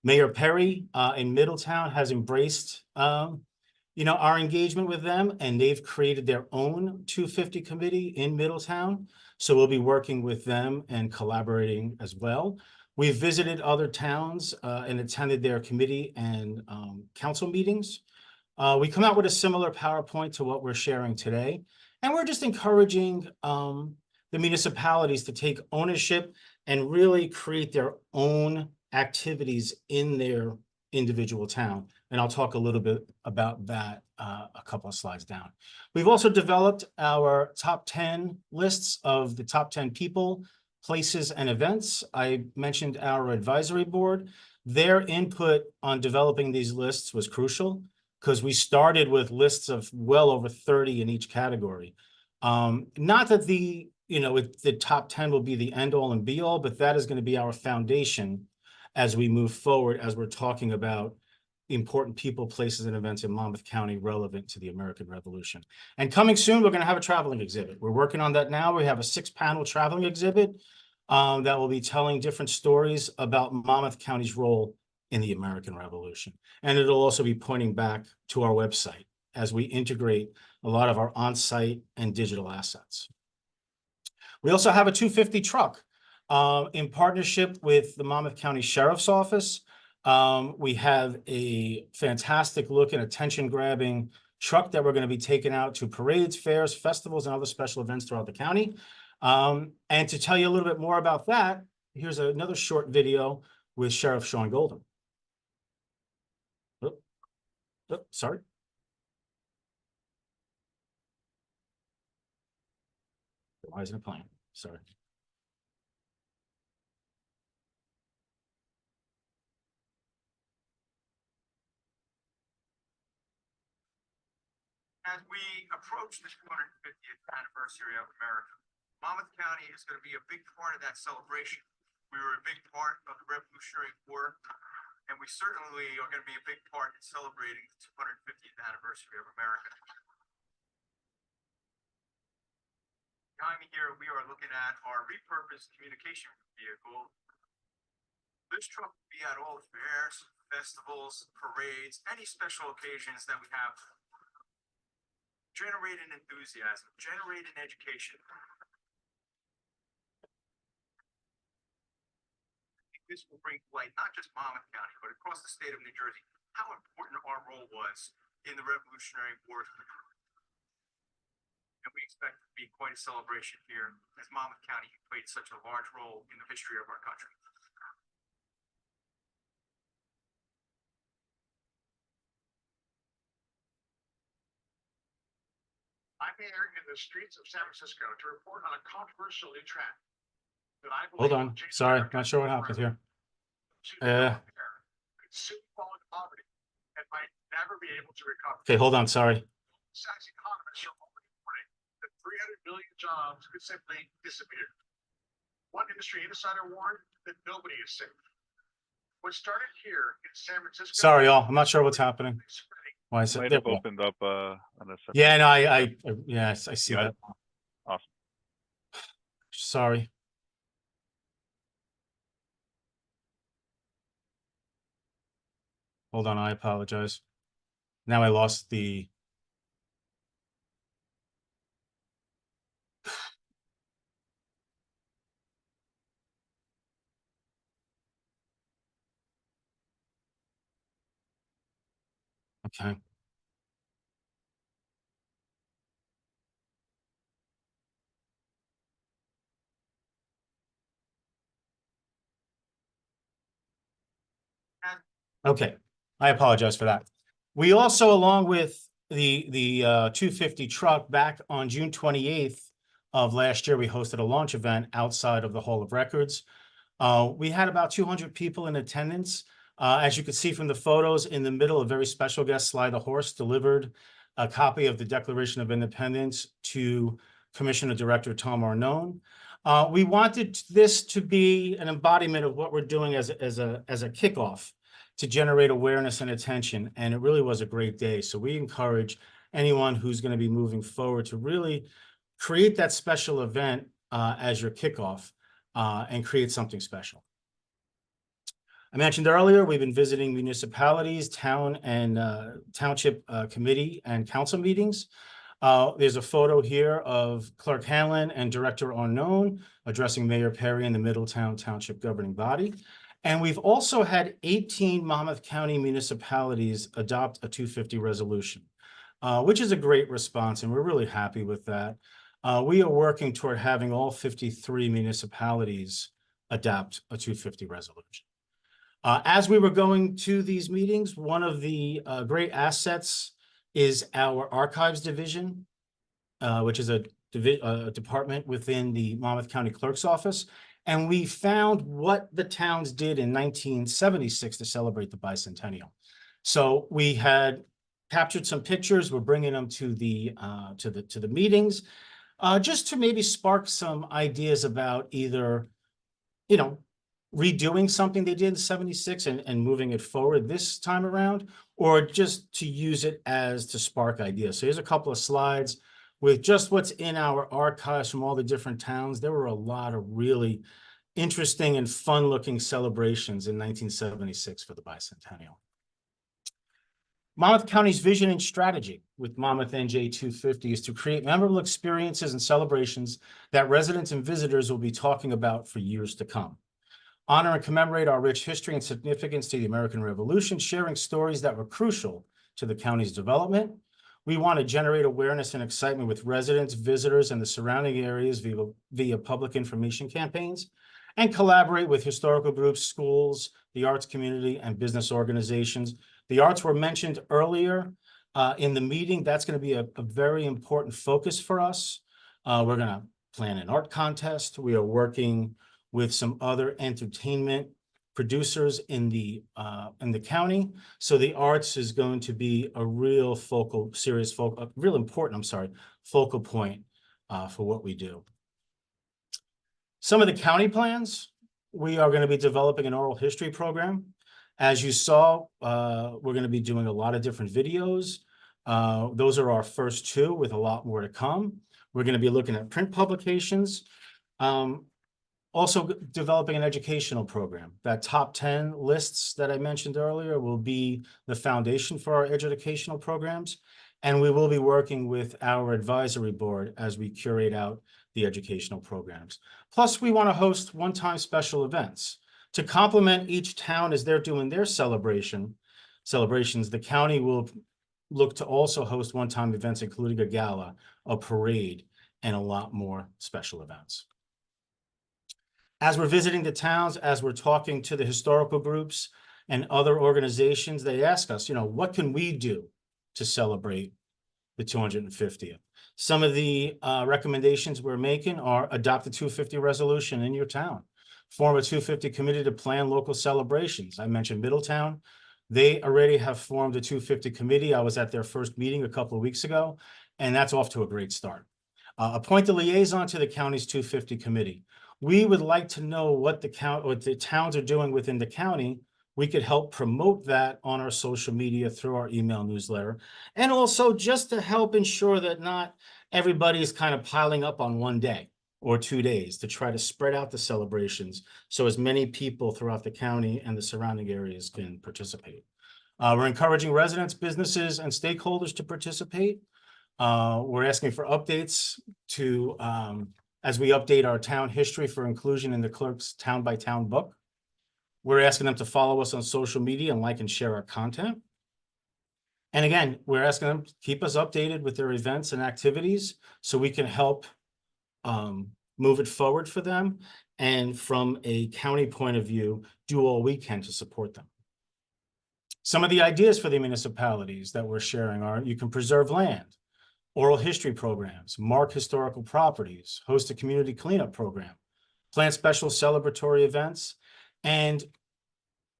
Mayor Perry in Middletown has embraced our engagement with them, and they've created their own 250 committee in Middletown. So we'll be working with them and collaborating as well. We've visited other towns and attended their committee and council meetings. We come out with a similar PowerPoint to what we're sharing today. And we're just encouraging the municipalities to take ownership and really create their own activities in their individual town. And I'll talk a little bit about that a couple of slides down. We've also developed our top 10 lists of the top 10 people, places, and events. I mentioned our advisory board. Their input on developing these lists was crucial because we started with lists of well over 30 in each category. Not that the top 10 will be the end all and be all, but that is going to be our foundation as we move forward, as we're talking about important people, places, and events in Monmouth County relevant to the American Revolution. And coming soon, we're going to have a traveling exhibit. We're working on that now. We have a 6-panel traveling exhibit that will be telling different stories about Monmouth County's role in the American Revolution. And it'll also be pointing back to our website as we integrate a lot of our on-site and digital assets. We also have a 250 truck in partnership with the Monmouth County Sheriff's Office. We have a fantastic look and attention-grabbing truck that we're going to be taking out to parades, fairs, festivals, and other special events throughout the county. And to tell you a little bit more about that, here's another short video with Sheriff Sean Golden. Sorry. Why isn't it playing? Sorry. As we approach the 250th anniversary of America, Monmouth County is going to be a big part of that celebration. We were a big part of the Revolutionary War, and we certainly are going to be a big part in celebrating the 250th anniversary of America. Behind me here, we are looking at our repurposed communication vehicle. This truck will be at all the fairs, festivals, parades, any special occasions that we have. Generating enthusiasm, generating education. This will bring to light not just Monmouth County, but across the state of New Jersey, how important our role was in the Revolutionary War. And we expect it to be quite a celebration here, as Monmouth County played such a large role in the history of our country. I'm here in the streets of San Francisco to report on a controversial new trend that I Hold believe on. Sorry, not sure what happened here. Could soon fall into poverty and might never be able to recover. Okay, hold on. Sorry. Sachs economists are already warning that 300 million jobs could simply disappear. One industry insider warned that nobody is safe. What started here in San Francisco. Sorry, y'all. I'm not sure what's happening. Why is it? Might have opened up on a separate. Yeah, no, I see that. Awesome. Sorry. Hold on, I apologize. Now I lost the. Okay. Okay, I apologize for that. We also, along with the 250 truck, back on June 28th of last year, we hosted a launch event outside of the Hall of Records. We had about 200 people in attendance. As you can see from the photos, in the middle, a very special guest, Sly the Horse, delivered a copy of the Declaration of Independence to Commissioner Director Tom Arnone. We wanted this to be an embodiment of what we're doing as a kickoff to generate awareness and attention, and it really was a great day. So we encourage anyone who's going to be moving forward to really create that special event as your kickoff and create something special. I mentioned earlier, we've been visiting municipalities, town and township committee and council meetings. There's a photo here of Clerk Hanlon and Director Arnone addressing Mayor Perry and the Middletown Township governing body. And we've also had 18 Monmouth County municipalities adopt a 250 resolution, which is a great response, and we're really happy with that. We are working toward having all 53 municipalities adopt a 250 resolution. As we were going to these meetings, one of the great assets is our archives division, which is a department within the Monmouth County Clerk's Office. And we found what the towns did in 1976 to celebrate the bicentennial. So we had captured some pictures. We're bringing them to the meetings, just to maybe spark some ideas about either, redoing something they did in 76 and moving it forward this time around, or just to use it as to spark ideas. So here's a couple of slides with just what's in our archives from all the different towns. There were a lot of really interesting and fun-looking celebrations in 1976 for the bicentennial. Monmouth County's vision and strategy with Monmouth NJ 250 is to create memorable experiences and celebrations that residents and visitors will be talking about for years to come. Honor and commemorate our rich history and significance to the American Revolution, sharing stories that were crucial to the county's development. We want to generate awareness and excitement with residents, visitors, and the surrounding areas via public information campaigns, and collaborate with historical groups, schools, the arts community, and business organizations. The arts were mentioned earlier in the meeting. That's going to be a very important focus for us. We're going to plan an art contest. We are working with some other entertainment producers in the county. So the arts is going to be a real focal point for what we do. Some of the county plans, we are going to be developing an oral history program. As you saw, we're going to be doing a lot of different videos. Those are our first two, with a lot more to come. We're going to be looking at print publications. Also developing an educational program. That top 10 lists that I mentioned earlier will be the foundation for our educational programs. And we will be working with our advisory board as we curate out the educational programs. Plus, we want to host one-time special events to complement each town as they're doing their celebrations. The county will look to also host one-time events, including a gala, a parade, and a lot more special events. As we're visiting the towns, as we're talking to the historical groups and other organizations, they ask us, what can we do to celebrate the 250th? Some of the recommendations we're making are adopt the 250 resolution in your town. Form a 250 committee to plan local celebrations. I mentioned Middletown. They already have formed a 250 committee. I was at their first meeting a couple of weeks ago, and that's off to a great start. Appoint a liaison to the county's 250 committee. We would like to know what the towns are doing within the county. We could help promote that on our social media through our email newsletter. And also just to help ensure that not everybody is kind of piling up on one day or 2 days, to try to spread out the celebrations so as many people throughout the county and the surrounding areas can participate. We're encouraging residents, businesses, and stakeholders to participate. We're asking for updates to as we update our town history for inclusion in the clerk's town by town book. We're asking them to follow us on social media and like and share our content. And again, we're asking them to keep us updated with their events and activities so we can help move it forward for them. And from a county point of view, do all we can to support them. Some of the ideas for the municipalities that we're sharing are: you can preserve land, oral history programs, mark historical properties, host a community cleanup program, plan special celebratory events, and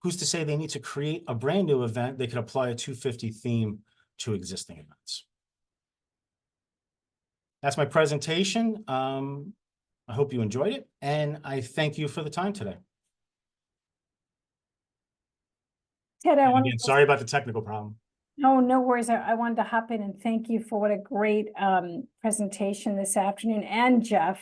who's to say they need to create a brand new event? They could apply a 250 theme to existing events. That's my presentation. I hope you enjoyed it, and I thank you for the time today. Ted, sorry about the technical problem. No worries. I wanted to hop in and thank you for what a great presentation this afternoon. And Jeff,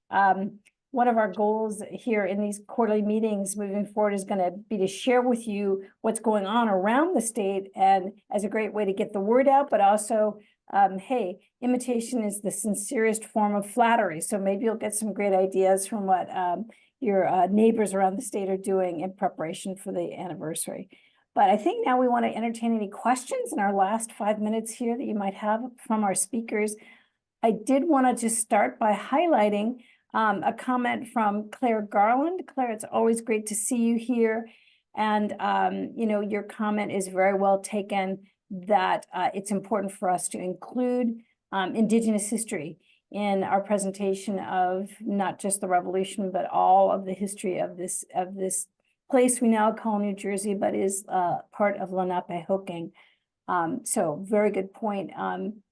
one of our goals here in these quarterly meetings moving forward is going to be to share with you what's going on around the state, and as a great way to get the word out, but also, hey, imitation is the sincerest form of flattery. So maybe you'll get some great ideas from what your neighbors around the state are doing in preparation for the anniversary. But I think now we want to entertain any questions in our last 5 minutes here that you might have from our speakers. I did want to just start by highlighting a comment from Claire Garland. Claire, it's always great to see you here. And, you know, your comment is very well taken that it's important for us to include Indigenous history in our presentation of not just the revolution, but all of the history of this place we now call New Jersey, but is part of Lenapehoking. So very good point.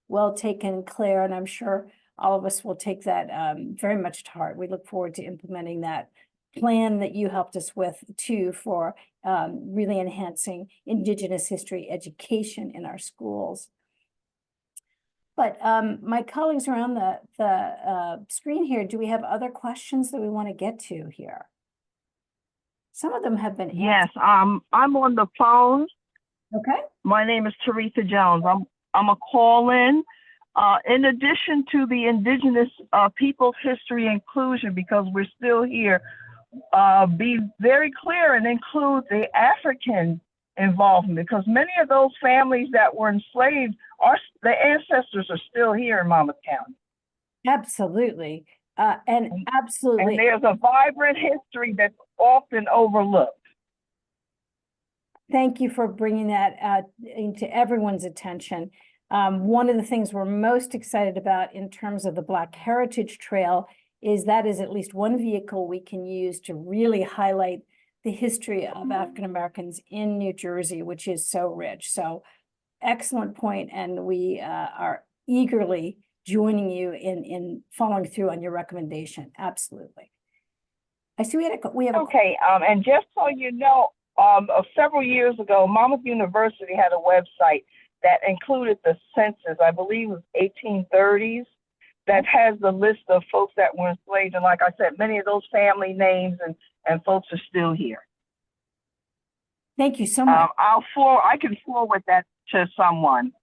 Well taken, Claire, and I'm sure all of us will take that very much to heart. We look forward to implementing that plan that you helped us with too for really enhancing Indigenous history education in our schools. But my colleagues around the screen here, do we have other questions that we want to get to here? Some of them have been answered. Yes, I'm on the phone. Okay. My name is Teresa Jones. I'm a call-in. In addition to the Indigenous people's history inclusion, because we're still here, be very clear and include the African involvement, because many of those families that were enslaved, the ancestors are still here in Monmouth County. Absolutely. And absolutely. And there's a vibrant history that's often overlooked. Thank you for bringing that into everyone's attention. One of the things we're most excited about in terms of the Black Heritage Trail is that is at least one vehicle we can use to really highlight the history of African Americans in New Jersey, which is so rich. So excellent point, and we are eagerly joining you in following through on your recommendation. Absolutely. I see we have okay, and just so you know, several years ago, Monmouth University had a website that included the census, I believe it was 1830s, that has the list of folks that were enslaved. And like I said, many of those family names and folks are still here. Thank you so much. I can forward that to someone.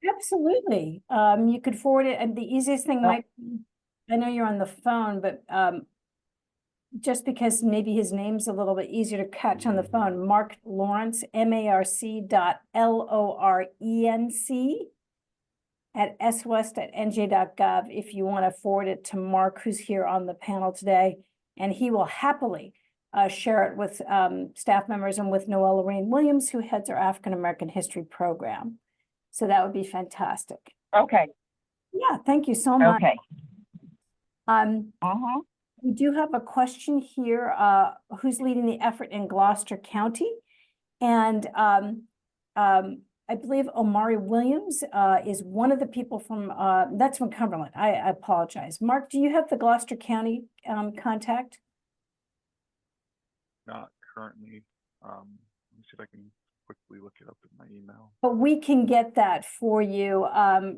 Absolutely. You could forward it, and the easiest thing might, I know you're on the phone, but just because maybe his name's a little bit easier to catch on the phone, Mark Lawrence, MARC.LORENC at swest.nj.gov if you want to forward it to Mark, who's here on the panel today, and he will happily share it with staff members and with Noelle Lorraine Williams, who heads our African American History program. So that would be fantastic. Okay. Yeah, thank you so much. Okay. We do have a question here, who's leading the effort in Gloucester County? And I believe Omari Williams is one of the people from, that's from Cumberland. I apologize. Mark, do you have the Gloucester County contact? Not currently. Let me see if I can quickly look it up in my email. But we can get that for you.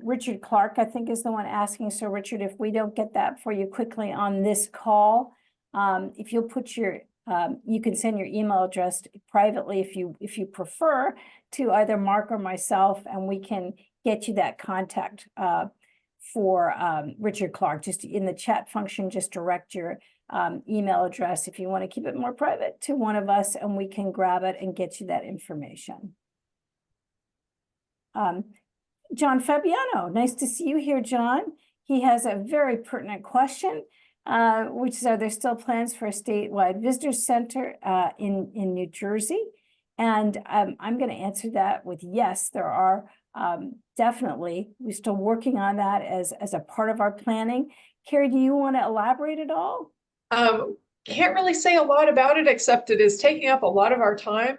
Richard Clark, I think, is the one asking. So Richard, if we don't get that for you quickly on this call, if you'll put your, you can send your email address privately if you prefer to either Mark or myself, and we can get you that contact for Richard Clark. Just in the chat function, just direct your email address if you want to keep it more private to one of us, and we can grab it and get you that information. John Fabiano, nice to see you here, John. He has a very pertinent question, which is, are there still plans for a statewide visitor center in New Jersey? And I'm going to answer that with yes, there are definitely. We're still working on that as a part of our planning. Carrie, do you want to elaborate at all? Can't really say a lot about it, except it is taking up a lot of our time.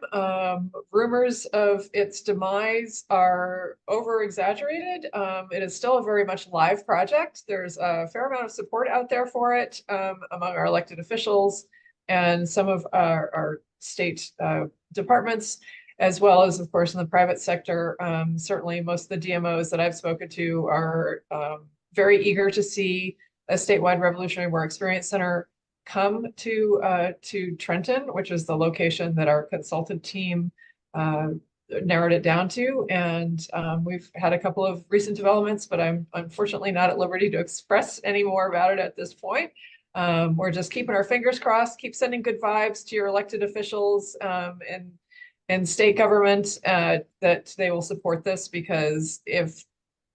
Rumors of its demise are over-exaggerated. It is still a very much live project. There's a fair amount of support out there for it among our elected officials and some of our state departments, as well as, of course, in the private sector. Certainly most of the DMOs that I've spoken to are very eager to see a statewide Revolutionary War Experience Center come to Trenton, which is the location that our consultant team narrowed it down to. And we've had a couple of recent developments, but I'm unfortunately not at liberty to express any more about it at this point. We're just keeping our fingers crossed, keep sending good vibes to your elected officials and state government that they will support this, because if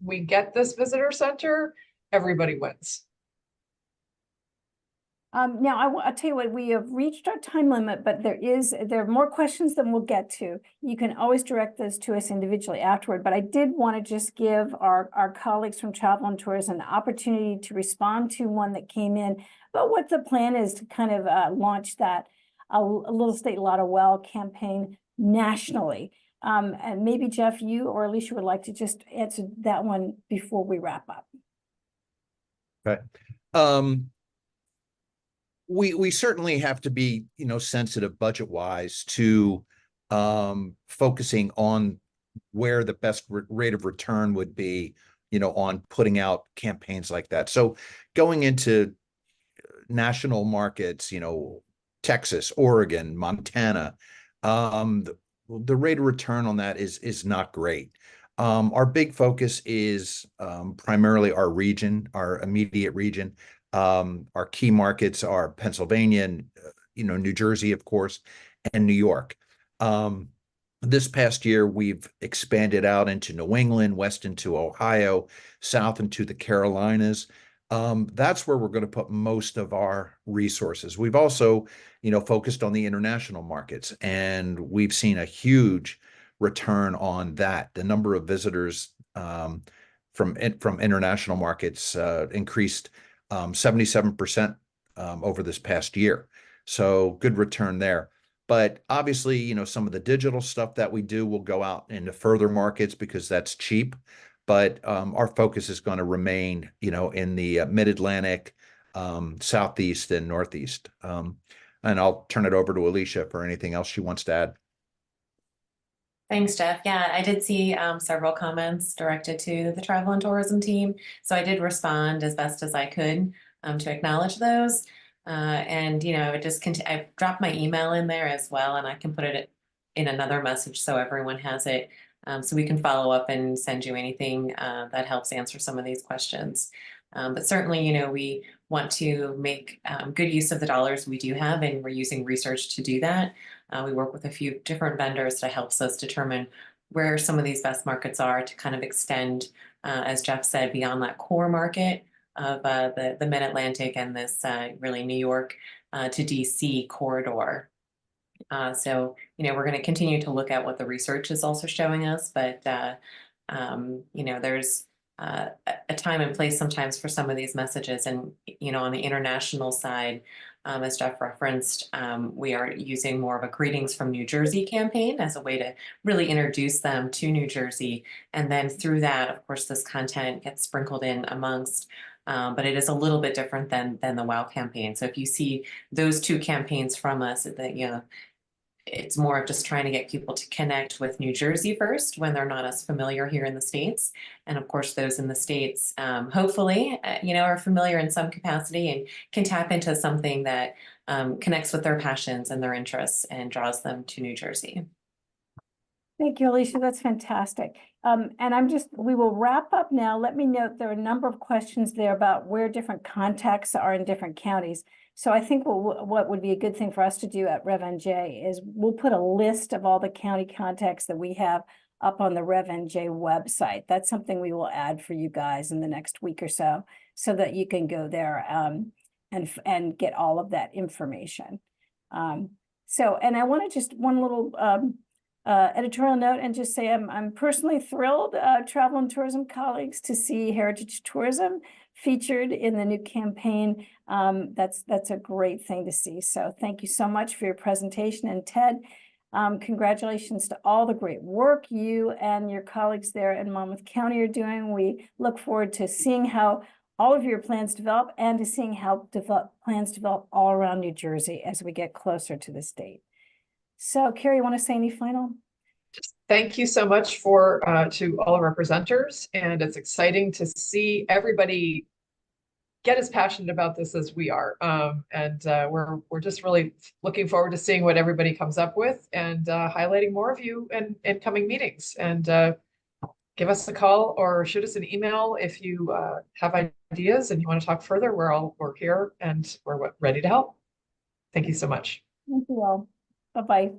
we get this visitor center, everybody wins. Now, I'll tell you what, we have reached our time limit, but there are more questions than we'll get to. You can always direct those to us individually afterward, but I did want to just give our colleagues from Travel and Tourism the opportunity to respond to one that came in about what the plan is to kind of launch that a Little State Lotta Wow campaign nationally. And maybe Jeff, you or Alicia would like to just answer that one before we wrap up. Okay. We certainly have to be, sensitive budget wise to focusing on where the best rate of return would be, on putting out campaigns like that. So going into national markets, Texas, Oregon, Montana, the rate of return on that is not great. Our big focus is primarily our region, our immediate region. Our key markets are Pennsylvania and, New Jersey, of course, and New York. This past year, we've expanded out into New England, west into Ohio, south into the Carolinas. That's where we're going to put most of our resources. We've also, focused on the international markets, and we've seen a huge return on that. The number of visitors from international markets increased 77% over this past year. So good return there. But obviously, some of the digital stuff that we do will go out into further markets because that's cheap. But our focus is going to remain, in the mid-Atlantic, Southeast, and Northeast. And I'll turn it over to Alicia for anything else she wants to add. Thanks, Jeff. Yeah, I did see several comments directed to the travel and tourism team. So I did respond as best as I could to acknowledge those. And, I dropped my email in there as well, and I can put it in another message so everyone has it. So we can follow up and send you anything that helps answer some of these questions. But certainly, we want to make good use of the dollars we do have, and we're using research to do that. We work with a few different vendors that helps us determine where some of these best markets are to kind of extend, as Jeff said, beyond that core market of the Mid-Atlantic and this really New York to DC corridor. So, we're going to continue to look at what the research is also showing us, but, there's a time and place sometimes for some of these messages. And, on the international side, as Jeff referenced, we are using more of a Greetings from New Jersey campaign as a way to really introduce them to New Jersey. And then through that, of course, this content gets sprinkled in amongst, but it is a little bit different than the WOW campaign. So if you see those two campaigns from us, that, it's more of just trying to get people to connect with New Jersey first when they're not as familiar here in the States. And of course, those in the States, hopefully, are familiar in some capacity and can tap into something that connects with their passions and their interests and draws them to New Jersey. Thank you, Alicia. That's fantastic. And we will wrap up now. Let me note there are a number of questions there about where different contacts are in different counties. So I think what would be a good thing for us to do at RevNJ is we'll put a list of all the county contacts that we have up on the RevNJ website. That's something we will add for you guys in the next week or so that you can go there and get all of that information. And I want to just one little editorial note and just say I'm personally thrilled, travel and tourism colleagues, to see heritage tourism featured in the new campaign. That's a great thing to see. So thank you so much for your presentation. And Ted, congratulations to all the great work you and your colleagues there in Monmouth County are doing. We look forward to seeing how all of your plans develop and to seeing how plans develop all around New Jersey as we get closer to this date. So Carrie, you want to say any final? Just thank you so much for to all of our presenters, and it's exciting to see everybody get as passionate about this as we are. We're just really looking forward to seeing what everybody comes up with and highlighting more of you in coming meetings. And give us a call or shoot us an email if you have ideas and you want to talk further. We're here and we're ready to help. Thank you so much. Thank you all. Bye-bye.